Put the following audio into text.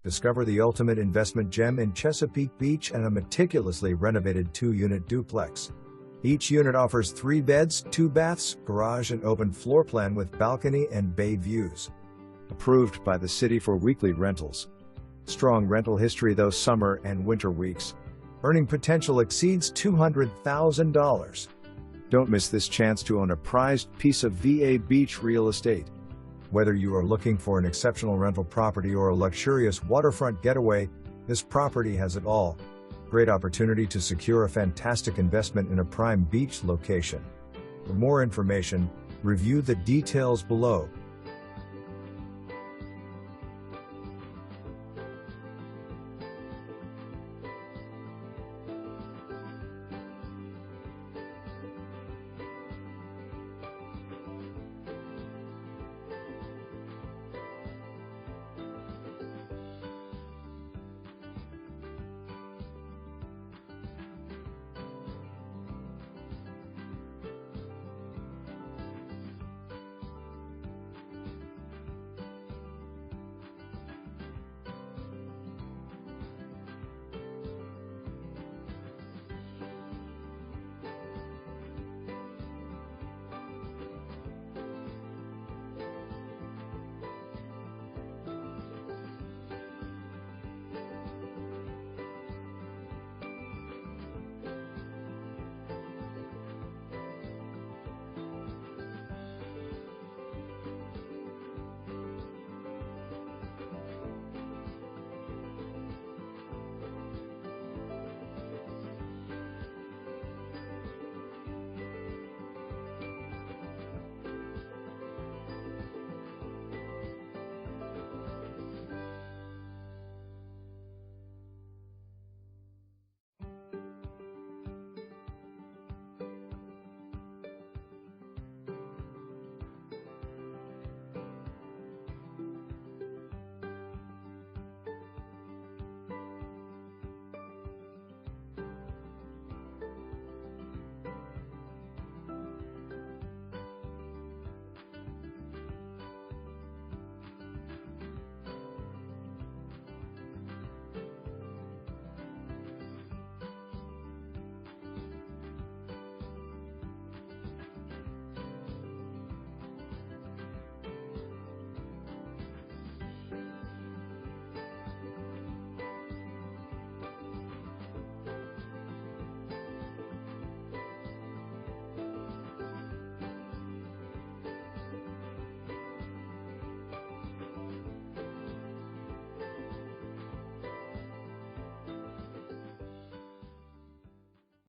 Discover the ultimate investment gem in Chesapeake Beach and a meticulously renovated 2-unit duplex. Each unit offers 3 beds, 2 baths, garage and open floor plan with balcony and bay views. Approved by the city for weekly rentals. Strong rental history those summer and winter weeks. Earning potential exceeds $200,000. Don't miss this chance to own a prized piece of VA beach real estate. Whether you are looking for an exceptional rental property or a luxurious waterfront getaway, this property has it all. Great opportunity to secure a fantastic investment in a prime beach location. For more information, review the details below.